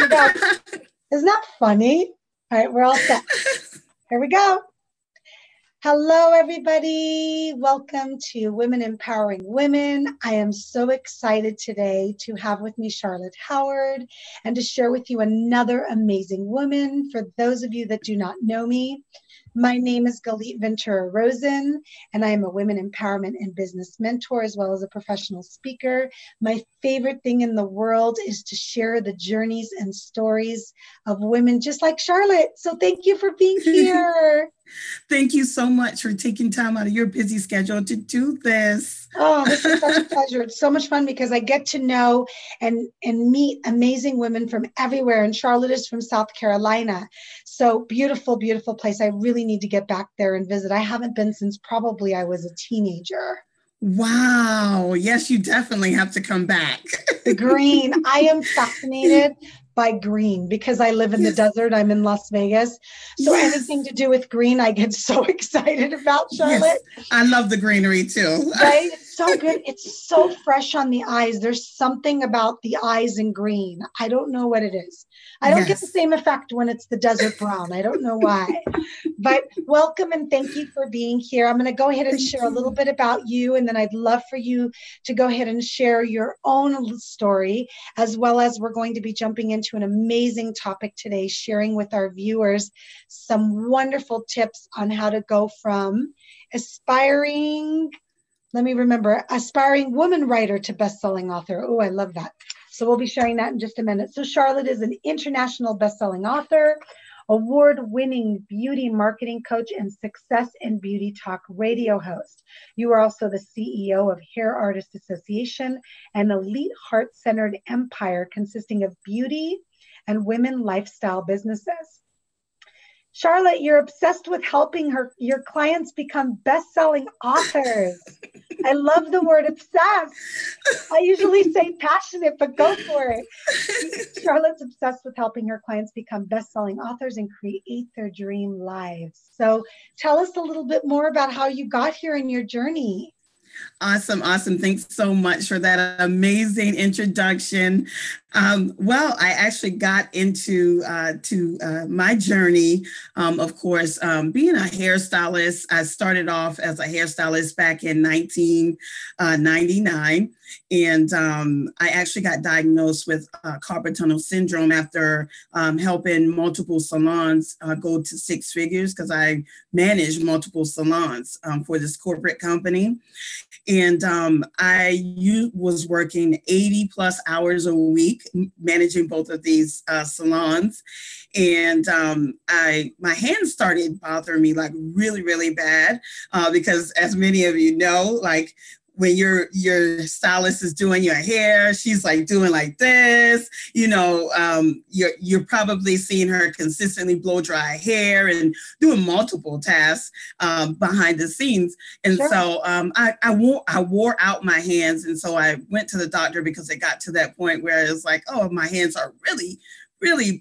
go. Isn't that funny? All right, we're all set. Here we go. Hello, everybody. Welcome to Women Empowering Women. I am so excited today to have with me Charlotte Howard and to share with you another amazing woman. For those of you that do not know me, my name is Galit Ventura Rosen, and I am a women empowerment and business mentor, as well as a professional speaker. My favorite thing in the world is to share the journeys and stories of women just like Charlotte. So thank you for being here. Thank you so much for taking time out of your busy schedule to do this. Oh, this is such a pleasure. It's so much fun because I get to know and meet amazing women from everywhere. And Charlotte is from South Carolina. So beautiful, beautiful place. I really need to get back there and visit. I haven't been since probably I was a teenager. Wow. Yes, you definitely have to come back. The green. I am fascinated by green because I live in the desert. I'm in Las Vegas. So anything to do with green, I get so excited about, Charlotte. Yes. I love the greenery too. Right? It's so good. It's so fresh on the eyes. There's something about the eyes in green. I don't know what it is. I don't get the same effect when it's the desert brown. I don't know why. But welcome and thank you for being here. I'm going to go ahead and share a little bit about you, and then I'd love for you to go ahead and share your own story, as well as we're going to be jumping into an amazing topic today, sharing with our viewers some wonderful tips on how to go from aspiring woman writer to best-selling author. Oh, I love that. So we'll be sharing that in just a minute. So Charlotte is an international best-selling author, award-winning beauty marketing coach, and Success and Beauty Talk radio host. You are also the CEO of Hair Artists Association, an elite heart-centered empire consisting of beauty and women lifestyle businesses. Charlotte, you're obsessed with helping your clients become best-selling authors. I love the word obsessed. I usually say passionate, but go for it. Charlotte's obsessed with helping her clients become best-selling authors and create their dream lives. So tell us a little bit more about how you got here in your journey. Awesome. Thanks so much for that amazing introduction. Well, I actually got into my journey, of course, being a hairstylist. I started off as a hairstylist back in 1999. And I actually got diagnosed with carpal tunnel syndrome after helping multiple salons go to six figures, because I managed multiple salons for this corporate company. And I was working 80 plus hours a week managing both of these salons. And my hands started bothering me like really, really bad because, as many of you know, like when your stylist is doing your hair, she's like doing like this, you're probably seeing her consistently blow dry hair and doing multiple tasks behind the scenes. And so I wore out my hands. And so I went to the doctor because it got to that point where it was like, oh, my hands are really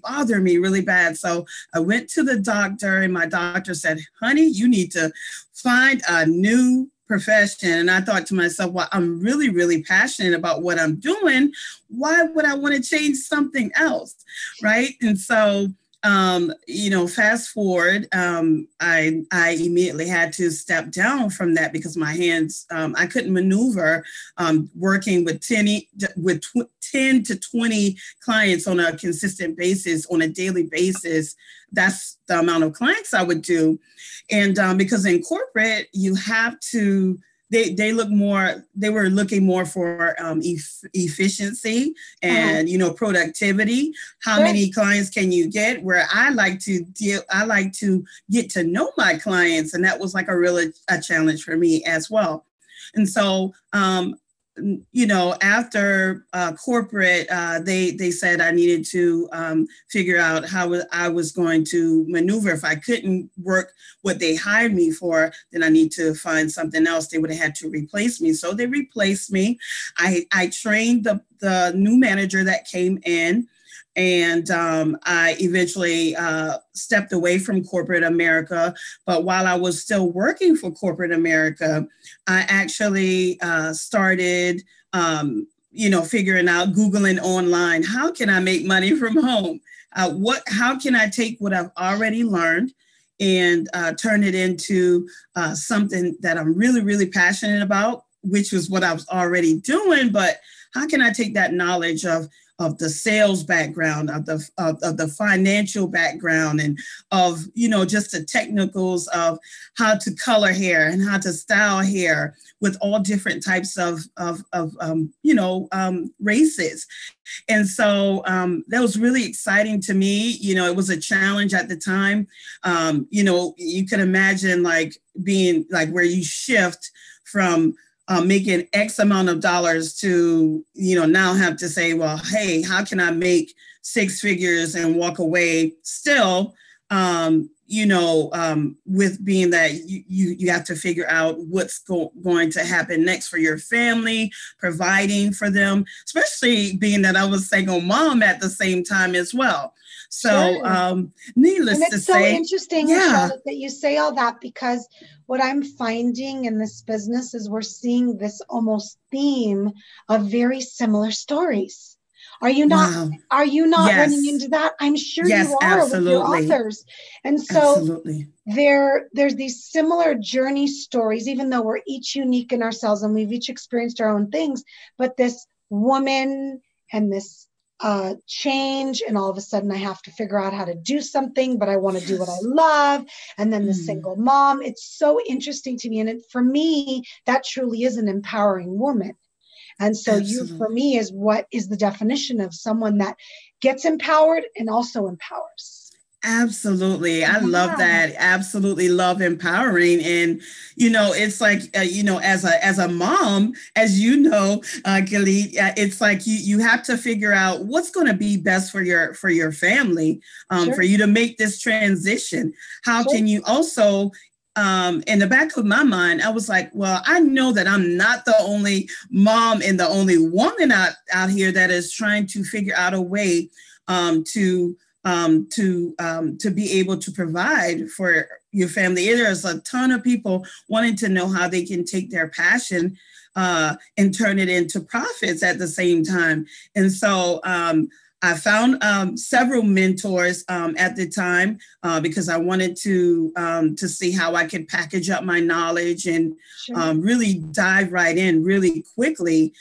bother me really bad. So I went to the doctor, and my doctor said, honey, you need to find a new profession. And I thought to myself, well, I'm really, really passionate about what I'm doing. Why would I want to change something else? Right. And so, fast forward, I immediately had to step down from that because my hands, I couldn't maneuver working with 10 to 20 clients on a consistent basis, on a daily basis. That's the amount of clients I would do. And because in corporate, you have to, they were looking more for efficiency and, productivity. How many clients can you get? Where I like to get to know my clients. And that was like a challenge for me as well. And so, after corporate, they said I needed to figure out how I was going to maneuver. If I couldn't work what they hired me for, then I need to find something else. They would have had to replace me. So they replaced me. I trained the new manager that came in. And I eventually stepped away from corporate America. But while I was still working for corporate America, I actually started figuring out, Googling online, how can I make money from home? How can I take what I've already learned and turn it into something that I'm really, really passionate about, which was what I was already doing. But how can I take that knowledge of the sales background, of the financial background, and of, just the technicals of how to color hair and how to style hair with all different types of races. And so that was really exciting to me. It was a challenge at the time. You can imagine like being like where you shift from making X amount of dollars to, now have to say, well, hey, how can I make six figures and walk away still, with being that you have to figure out what's going to happen next for your family, providing for them, especially being that I was a single mom at the same time as well. So Sure. Needless to say. It's so interesting, yeah. Charlotte, that you say all that, because what I'm finding in this business is we're seeing this almost theme of very similar stories. Are you not? Wow. Are you not Yes. running into that? I'm sure Yes, you are with your absolutely. authors. And so Absolutely. there's these similar journey stories, even though we're each unique in ourselves and we've each experienced our own things. But this woman and this change, and all of a sudden I have to figure out how to do something, but I want to do what I love. And then the single mom, it's so interesting to me. And for me, that truly is an empowering woman. And so you, for me, is what is the definition of someone that gets empowered and also empowers. Absolutely. I love that. Absolutely love empowering. And, it's like, as a mom, as Galit, it's like you have to figure out what's going to be best for your family, Sure. for you to make this transition. How Sure. can you also, in the back of my mind, I was like, well, I know that I'm not the only mom and the only woman out here that is trying to figure out a way to be able to provide for your family. There's a ton of people wanting to know how they can take their passion and turn it into profits at the same time. And so I found several mentors at the time because I wanted to see how I could package up my knowledge and really dive right in really quickly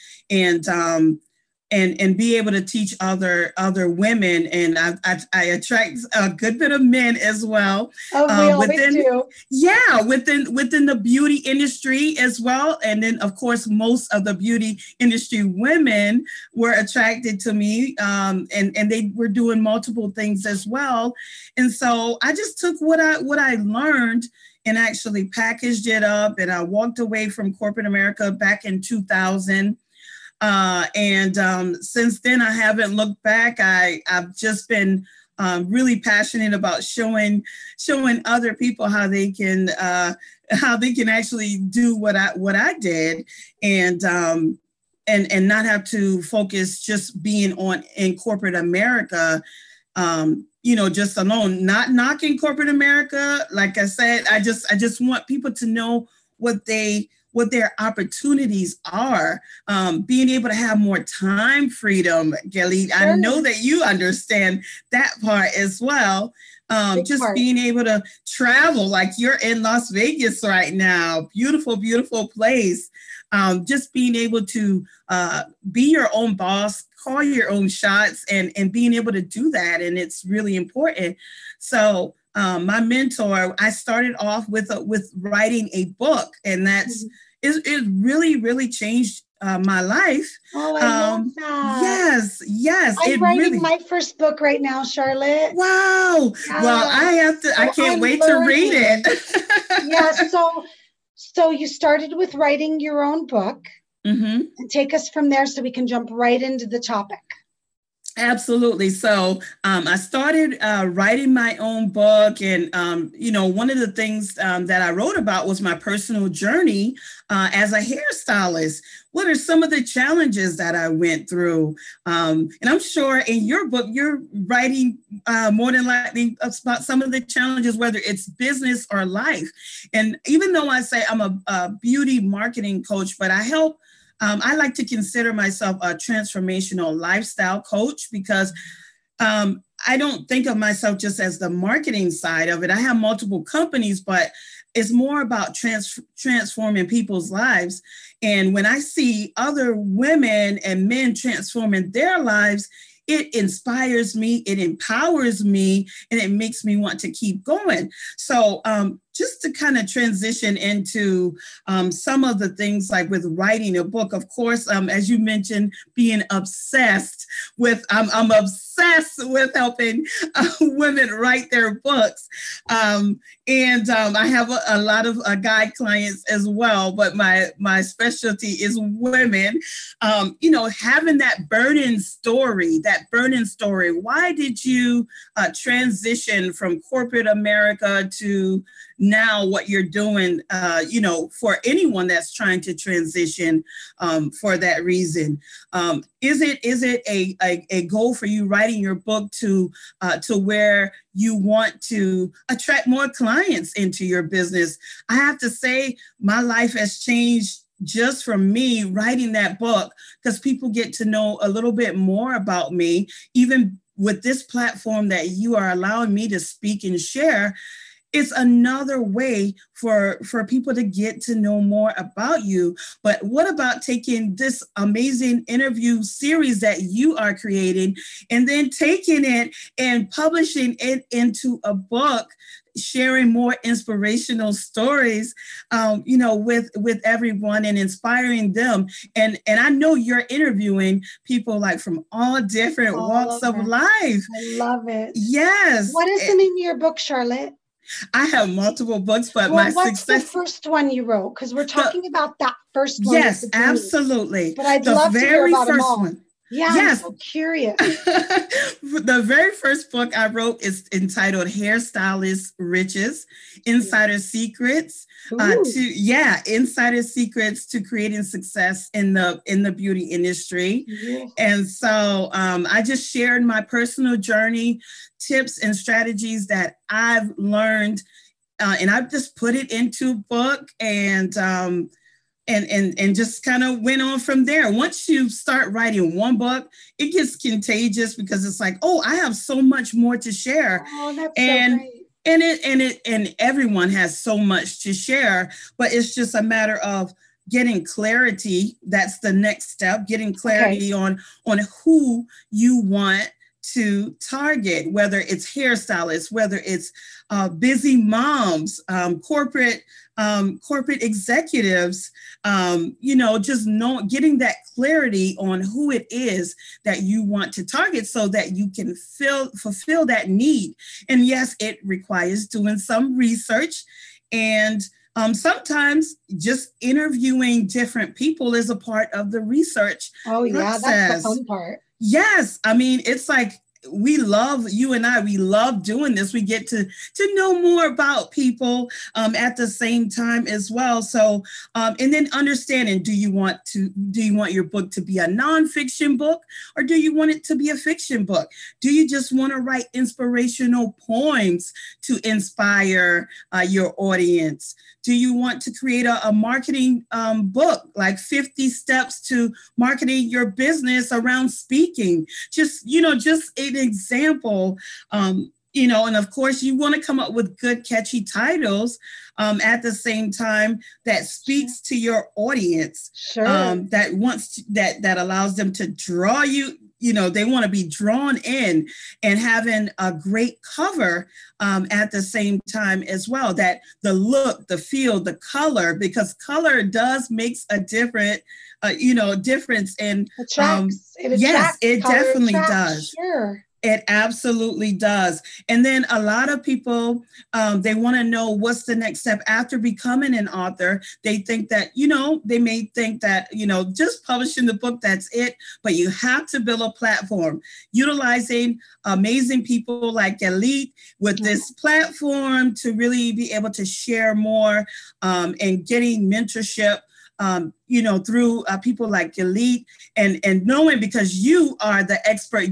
and be able to teach other women. And I attract a good bit of men as well. Oh, we always do. Yeah, within the beauty industry as well. And then, of course, most of the beauty industry women were attracted to me, and they were doing multiple things as well. And so I just took what I learned and actually packaged it up. And I walked away from corporate America back in 2000. And since then, I haven't looked back. I've just been really passionate about showing other people how they can actually do what I did, and not have to focus just being in corporate America. Just alone, not knocking corporate America. Like I said, I just want people to know what their opportunities are, being able to have more time freedom, Galit. Sure. I know that you understand that part as well. Being able to travel, like you're in Las Vegas right now, beautiful, beautiful place. Just being able to be your own boss, call your own shots, and being able to do that. And it's really important. So my mentor, I started off with writing a book, and that's it really, really changed my life. Oh, I love that. Yes. I'm writing my first book right now, Charlotte. Wow. Yeah. Well, I can't wait to read it. Yeah. So you started with writing your own book. And take us from there so we can jump right into the topic. Absolutely. So I started writing my own book. And, one of the things that I wrote about was my personal journey as a hairstylist. What are some of the challenges that I went through? And I'm sure in your book, you're writing more than likely about some of the challenges, whether it's business or life. And even though I say I'm a beauty marketing coach, but I help I like to consider myself a transformational lifestyle coach because I don't think of myself just as the marketing side of it. I have multiple companies, but it's more about transforming people's lives. And when I see other women and men transforming their lives, it inspires me, it empowers me, and it makes me want to keep going. So just to kind of transition into some of the things like with writing a book, of course, as you mentioned, being obsessed with, I'm obsessed with helping women write their books. And I have a lot of guide clients as well, but my specialty is women. Having that burning story, why did you transition from corporate America to now what you're doing, for anyone that's trying to transition for that reason? Is it a goal for you writing your book to where you want to attract more clients into your business? I have to say my life has changed just from me writing that book, because people get to know a little bit more about me, even with this platform that you are allowing me to speak and share. It's another way for people to get to know more about you. But what about taking this amazing interview series that you are creating and then taking it and publishing it into a book, sharing more inspirational stories, with everyone and inspiring them. And I know you're interviewing people like from all different walks of life. I love it. Yes. What is the name of your book, Charlotte? I have multiple books, but what's the first one you wrote? Because we're talking about that first one. Yes, absolutely. But I'd love to hear about them all. One. Yeah, yes. I'm so curious. The very first book I wrote is entitled Hairstylist Riches, Insider Secrets Insider Secrets to Creating Success in the beauty industry. Yes. And so I just shared my personal journey, tips and strategies that I've learned, and I've just put it into a book and just kind of went on from there. Once you start writing one book, it gets contagious because it's like, oh, I have so much more to share. Oh, that's so great. And everyone has so much to share, but it's just a matter of getting clarity. That's the next step, getting clarity on who you want to target, whether it's hairstylists, whether it's busy moms, corporate executives, getting that clarity on who it is that you want to target so that you can fulfill that need. And yes, it requires doing some research, and sometimes just interviewing different people is a part of the research process. That's the fun part. Yes. I mean, it's like, you and I love doing this. We get to know more about people at the same time as well. So, and then understanding, do you want your book to be a nonfiction book, or do you want it to be a fiction book? Do you just want to write inspirational poems to inspire your audience? Do you want to create a marketing book, like 50 steps to marketing your business around speaking? Just an example, and of course you want to come up with good, catchy titles at the same time that speaks to your audience, that allows them to draw you. They want to be drawn in, and having a great cover at the same time as well. That the look, the feel, the color, because color does makes a difference. And yes, it definitely does. Sure. It absolutely does. And then a lot of people, they want to know what's the next step after becoming an author. They think that, they may think that, just publishing the book, that's it. But you have to build a platform utilizing amazing people like Elite with this platform to really be able to share more and getting mentorship through people like Galit and knowing, because you are the expert.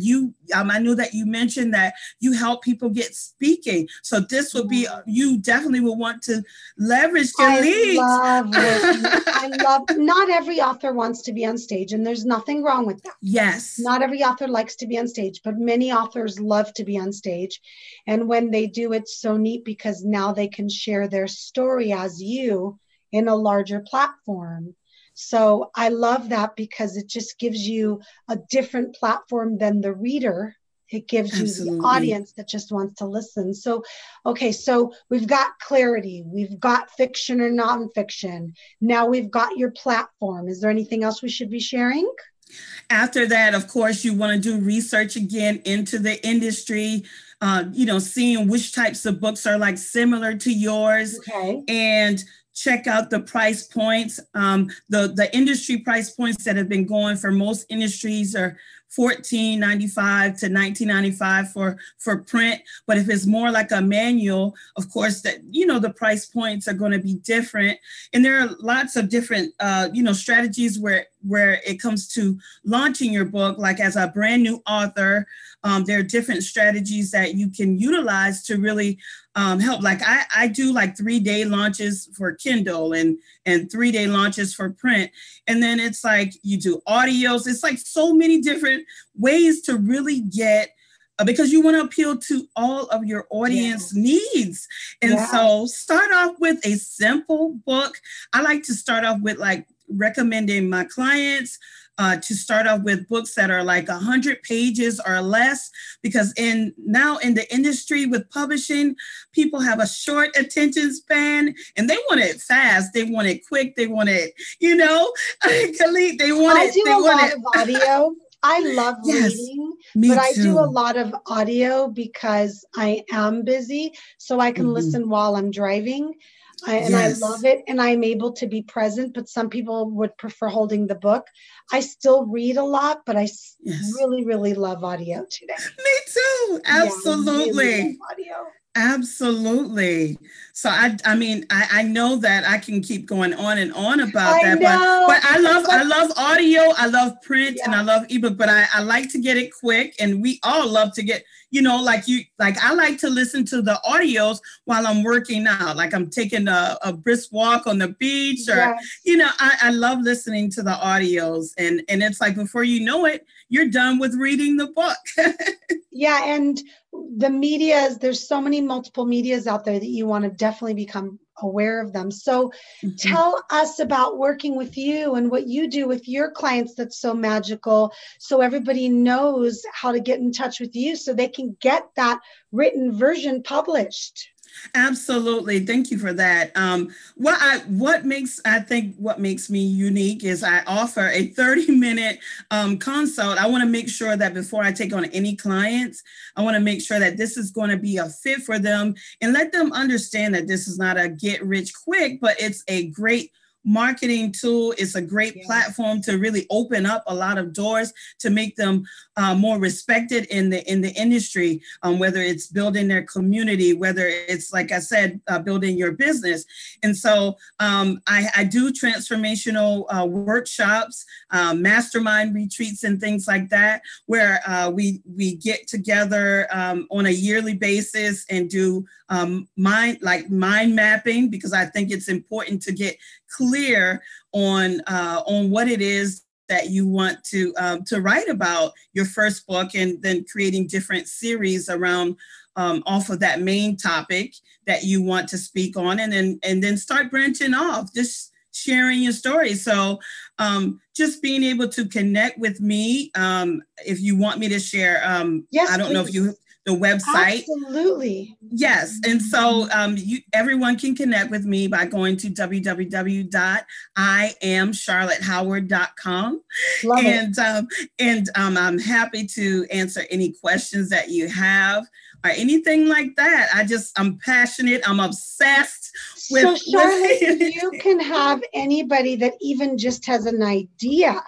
I knew that you mentioned that you help people get speaking. So this would be, you definitely will want to leverage Galit. I love, not every author wants to be on stage, and there's nothing wrong with that. Yes. Not every author likes to be on stage, but many authors love to be on stage. And when they do, it's so neat because now they can share their story as you in a larger platform. So I love that because it just gives you a different platform than the reader. It gives you the audience that just wants to listen. So, okay, so we've got clarity. We've got fiction or nonfiction. Now we've got your platform. Is there anything else we should be sharing? After that, of course, you want to do research again into the industry, seeing which types of books are like similar to yours. Okay. And check out the price points. The industry price points that have been going for most industries are $14.95 to $19.95 for print. But if it's more like a manual, of course, that the price points are going to be different. And there are lots of different strategies where it comes to launching your book. Like as a brand new author, there are different strategies that you can utilize to really help. Like I do like 3-day launches for Kindle and 3-day launches for print. And then it's like you do audios. It's like so many different ways to really get, because you want to appeal to all of your audience needs. And so start off with a simple book. I like to start off with like recommending my clients to start off with books that are like 100 pages or less, because now in the industry with publishing, people have a short attention span and they want it fast. They want it quick. They want it, Galit, they want it. I do a lot of audio. I love reading, but I do a lot of audio because I am busy, so I can listen while I'm driving. I love it, and I'm able to be present, but some people would prefer holding the book. I still read a lot, but I really, really love audio today. Me too. Absolutely. Yeah, I really love audio. Absolutely. So I know that I can keep going on and on about that, but I love audio, I love print, and I love ebook, but I like to get it quick, and we all love to get, I like to listen to the audios while I'm working out, like I'm taking a brisk walk on the beach, or I love listening to the audios, and it's like before you know it, you're done with reading the book. Yeah, and the medias, there's so many multiple medias out there that you want to definitely become aware of them. So tell us about working with you and what you do with your clients that's so magical, so everybody knows how to get in touch with you so they can get that written version published. Absolutely. Thank you for that. What makes me unique is I offer a 30-minute consult. I want to make sure that before I take on any clients, I want to make sure that this is going to be a fit for them and let them understand that this is not a get rich quick, but it's a great marketing tool. It's a great platform to really open up a lot of doors to make them more respected in the industry, whether it's building their community, whether it's, like I said, building your business. And so I do transformational workshops, mastermind retreats and things like that, where we get together on a yearly basis and do mind mapping, because I think it's important to get clear on what it is that you want to write about your first book, and then creating different series around off of that main topic that you want to speak on, and then start branching off, just sharing your story. So just being able to connect with me, if you want me to share, yes, I don't know if you the website. Absolutely. Yes. And so everyone can connect with me by going to www.iamcharlottehoward.com. And I'm happy to answer any questions that you have or anything like that. I'm passionate. I'm obsessed with. So Charlotte, you can have anybody that even just has an idea.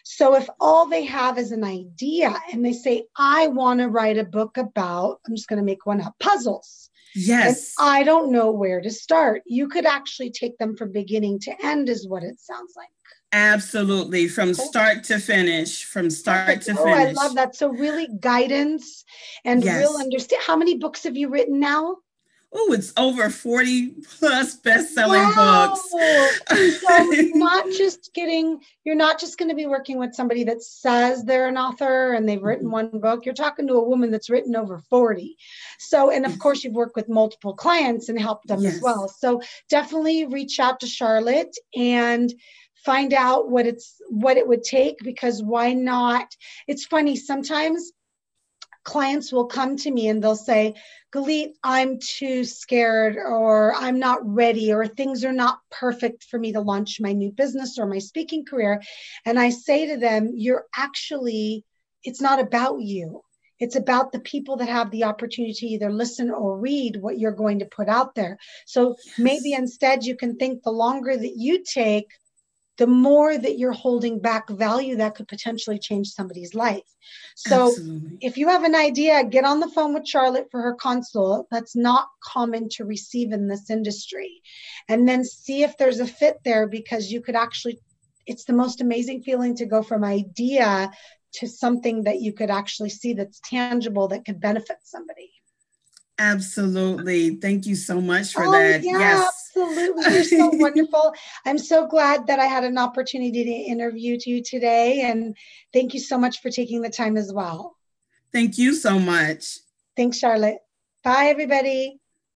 So if all they have is an idea and they say, I want to write a book about, I'm just going to make one up, puzzles. And Yes. I don't know where to start. You could actually take them from beginning to end is what it sounds like. Absolutely. From Cool. start to finish, from start Perfect. to Oh, I finish. love that. So really guidance and real Yes. understand. How many books have you written now? Oh, it's over 40 plus best-selling Wow. books. So you're not just going to be working with somebody that says they're an author and they've written one book. You're talking to a woman that's written over 40. So, and of course you've worked with multiple clients and helped them as Yes. well. So definitely reach out to Charlotte and find out what it would take, because why not? It's funny, sometimes clients will come to me and they'll say, Galit, I'm too scared, or I'm not ready, or things are not perfect for me to launch my new business or my speaking career. And I say to them, it's not about you. It's about the people that have the opportunity to either listen or read what you're going to put out there. So maybe instead you can think the longer that you take, the more that you're holding back value that could potentially change somebody's life. So Absolutely. if you have an idea, get on the phone with Charlotte for her consult. That's not common to receive in this industry. And then see if there's a fit there, because it's the most amazing feeling to go from idea to something that you could actually see that's tangible, that could benefit somebody. Absolutely. Thank you so much for Oh, that. yeah, Yes. absolutely. You're so wonderful. I'm so glad that I had an opportunity to interview you today. And thank you so much for taking the time as well. Thank you so much. Thanks, Charlotte. Bye, everybody.